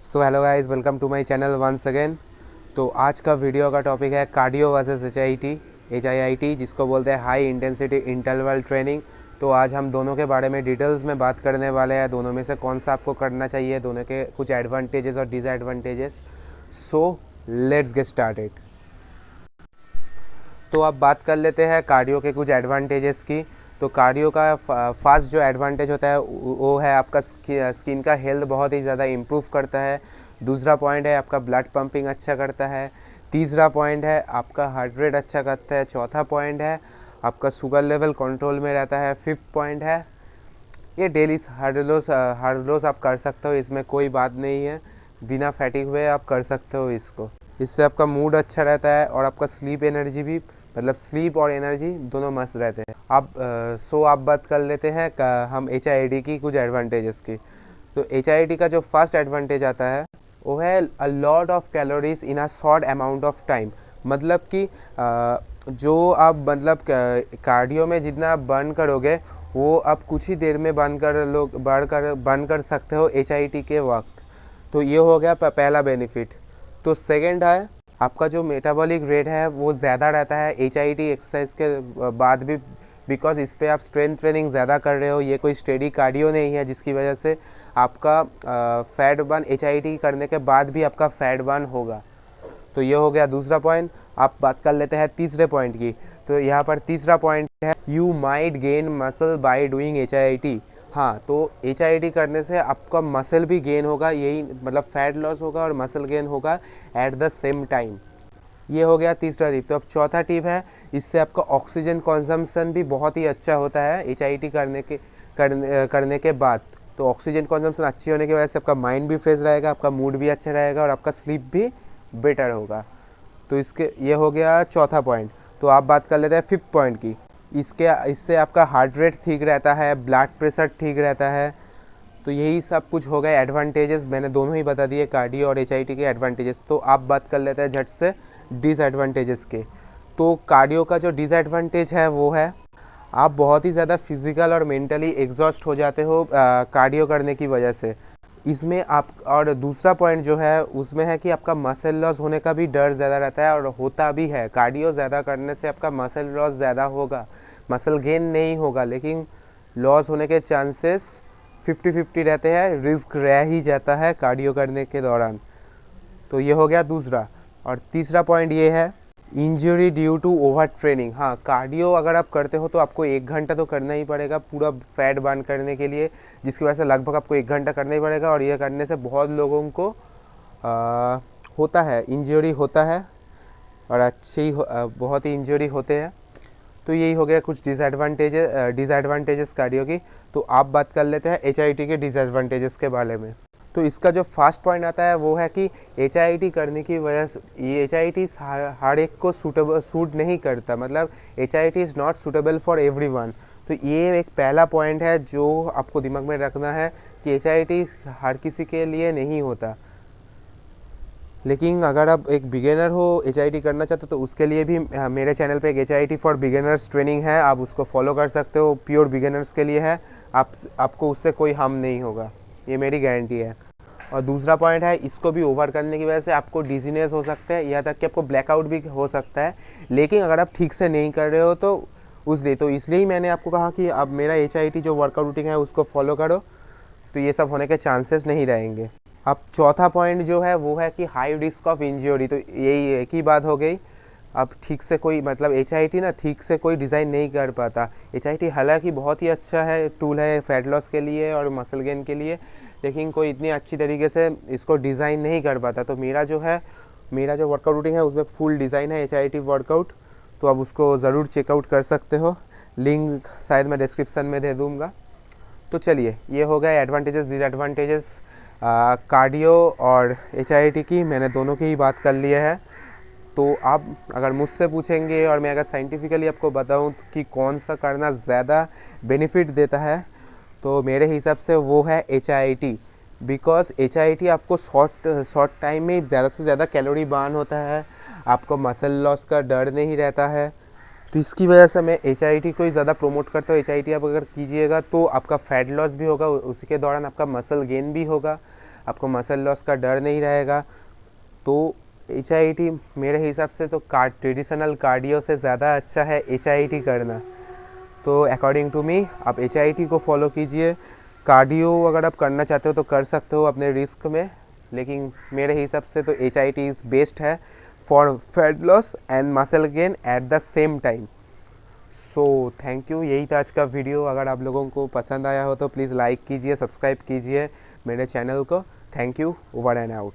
So hello guys, welcome to my channel once again. तो आज का वीडियो का टॉपिक है cardio versus H I I T जिसको बोलते हैं हाई इंटेंसिटी इंटरवल ट्रेनिंग। तो आज हम दोनों के बारे में डिटेल्स में बात करने वाले हैं, दोनों में से कौन सा आपको करना चाहिए, दोनों के कुछ एडवांटेजेस और disadvantages. So let's get started. तो अब बात कर लेते हैं कार्डियो के कुछ एडवांटेजेस की। तो कार्डियो का फास्ट जो एडवांटेज होता है वो है आपका स्किन का हेल्थ बहुत ही ज़्यादा इम्प्रूव करता है। दूसरा पॉइंट है आपका ब्लड पंपिंग अच्छा करता है। तीसरा पॉइंट है आपका हार्ट रेट अच्छा करता है। चौथा पॉइंट है आपका शुगर लेवल कंट्रोल में रहता है। फिफ्थ पॉइंट है ये डेली हार्ड आप कर सकते हो, इसमें कोई बात नहीं है, बिना फैटिग हुए आप कर सकते हो इसको। इससे आपका मूड अच्छा रहता है और आपका स्लीप एनर्जी भी, मतलब स्लीप और एनर्जी दोनों मस्त रहते हैं। आप बात कर लेते हैं हम एच की कुछ एडवांटेजेस की। तो एच का जो फर्स्ट एडवांटेज आता है वो है a lot of calories in a short amount of time. मतलब कि जो आप मतलब कार्डियो में जितना आप बर्न करोगे वो आप कुछ ही देर में बर्न कर सकते हो एच के वक्त। तो ये हो गया पहला बेनिफिट। तो सेकंड है आपका जो मेटाबॉलिक रेट है वो ज़्यादा रहता है एच एक्सरसाइज के बाद भी, बिकॉज इस पर आप स्ट्रेंथ ट्रेनिंग ज़्यादा कर रहे हो। ये कोई स्टेडी कार्डियो नहीं है जिसकी वजह से आपका फैट बर्न एच करने के बाद भी आपका फैट बर्न होगा। तो ये हो गया दूसरा पॉइंट। आप बात कर लेते हैं तीसरे पॉइंट की। तो यहाँ पर तीसरा पॉइंट है you might gain muscle by doing H. हाँ, तो एच करने से आपका मसल भी गेन होगा, यही मतलब फैट लॉस होगा और मसल गेन होगा एट द सेम टाइम। ये हो गया तीसरा टिप। तो अब चौथा टिप है, इससे आपका ऑक्सीजन कंजम्पशन भी बहुत ही अच्छा होता है एच करने के बाद। तो ऑक्सीजन कंजम्पशन अच्छी होने की वजह से आपका माइंड भी फ्रेश रहेगा, आपका मूड भी अच्छा रहेगा और आपका स्लीप भी बेटर होगा। तो इसके ये हो गया चौथा पॉइंट। तो आप बात कर लेते हैं फिफ्थ पॉइंट की। इससे आपका हार्ट रेट ठीक रहता है, ब्लड प्रेशर ठीक रहता है। तो यही सब कुछ हो गए एडवांटेजेस, मैंने दोनों ही बता दिए कार्डियो और एच के एडवांटेजेस। तो आप बात कर लेते हैं झट से डिसएडवांटेजेस के। तो कार्डियो का जो डिसएडवांटेज है वो है आप बहुत ही ज़्यादा फिजिकल और मेंटली एग्जॉस्ट हो जाते हो कार्डियो करने की वजह से। इसमें आप और दूसरा पॉइंट जो है उसमें है कि आपका मसल लॉस होने का भी डर ज़्यादा रहता है और होता भी है। कार्डियो ज़्यादा करने से आपका मसल लॉस ज़्यादा होगा, मसल गेन नहीं होगा, लेकिन लॉस होने के चांसेस 50-50 रहते हैं, रिस्क रह ही जाता है कार्डियो करने के दौरान। तो ये हो गया दूसरा। और तीसरा पॉइंट ये है injury due to over training. हाँ, कार्डियो अगर आप करते हो तो आपको 1 घंटा तो करना ही पड़ेगा पूरा फैट बर्न करने के लिए, जिसकी वजह से लगभग आपको 1 घंटा करना ही पड़ेगा। और ये करने से बहुत लोगों को होता है, इंजरी होता है और बहुत ही इंजरी होते हैं। तो यही हो गया कुछ डिसएडवांटेजेस कार्डियो की। तो आप बात कर लेते हैं एच के डिसएडवांटेजेस के बारे में। तो इसका जो फर्स्ट पॉइंट आता है वो है कि एच करने की वजह से ये एच हर एक को सूट नहीं करता, मतलब H is not suitable for everyone. तो ये एक पहला पॉइंट है जो आपको दिमाग में रखना है कि एच हर किसी के लिए नहीं होता। लेकिन अगर आप एक बिगिनर हो एच करना चाहते हो तो उसके लिए भी मेरे चैनल पे एक एच फॉर बिगिनर्स ट्रेनिंग है, आप उसको फॉलो कर सकते हो। प्योर बिगिनर्स के लिए है, आपको उससे कोई हार्म नहीं होगा, ये मेरी गारंटी है। और दूसरा पॉइंट है इसको भी ओवर करने की वजह से आपको डिजीनेस हो सकता है, यहाँ तक कि आपको ब्लैकआउट भी हो सकता है। लेकिन अगर आप ठीक से नहीं कर रहे हो तो इसलिए ही मैंने आपको कहा कि आप मेरा एच जो वर्कआउट रूटीन है उसको फॉलो करो, तो ये सब होने के चांसेस नहीं रहेंगे। अब चौथा पॉइंट जो है वो है कि हाई रिस्क ऑफ इंजरी। तो यही एक ही बात हो गई, अब ठीक से कोई मतलब एच ना ठीक से कोई डिज़ाइन नहीं कर पाता। एच हालांकि बहुत ही अच्छा है, टूल है फैट लॉस के लिए और मसल गेन के लिए, लेकिन कोई इतनी अच्छी तरीके से इसको डिज़ाइन नहीं कर पाता। तो मेरा जो वर्कआउट रूटीन है उसमें फुल डिज़ाइन है एच वर्कआउट, तो आप उसको ज़रूर चेकआउट कर सकते हो, लिंक शायद मैं डिस्क्रिप्शन में दे दूँगा। तो चलिए, ये हो गया एडवांटेजेस डिसएडवांटेजेस कार्डियो और एच की, मैंने दोनों की ही बात कर लिए है। तो आप अगर मुझसे पूछेंगे और मैं अगर साइंटिफिकली आपको बताऊं कि कौन सा करना ज़्यादा बेनिफिट देता है, तो मेरे हिसाब से वो है एच बिकॉज एच आपको शॉर्ट टाइम में ज़्यादा से ज़्यादा कैलोरी बर्न होता है, आपको मसल लॉस का डर नहीं रहता है। तो इसकी वजह से मैं एच को ही ज़्यादा प्रमोट करता हूँ। एच आप अगर कीजिएगा तो आपका फैट लॉस भी होगा, उसी के दौरान आपका मसल गेन भी होगा, आपको मसल लॉस का डर नहीं रहेगा। तो HIIT मेरे हिसाब से तो ट्रेडिशनल कार्डियो से ज़्यादा अच्छा है HIIT करना। तो अकॉर्डिंग टू मी आप HIIT को फॉलो कीजिए। कार्डियो अगर आप करना चाहते हो तो कर सकते हो अपने रिस्क में, लेकिन मेरे हिसाब से तो HIIT इज़ बेस्ट है for fat loss and muscle gain at the same time. So thank you, यही था आज का वीडियो। अगर आप लोगों को पसंद आया हो तो प्लीज़ लाइक कीजिए, सब्सक्राइब कीजिए मेरे चैनल को। Thank you, over and out.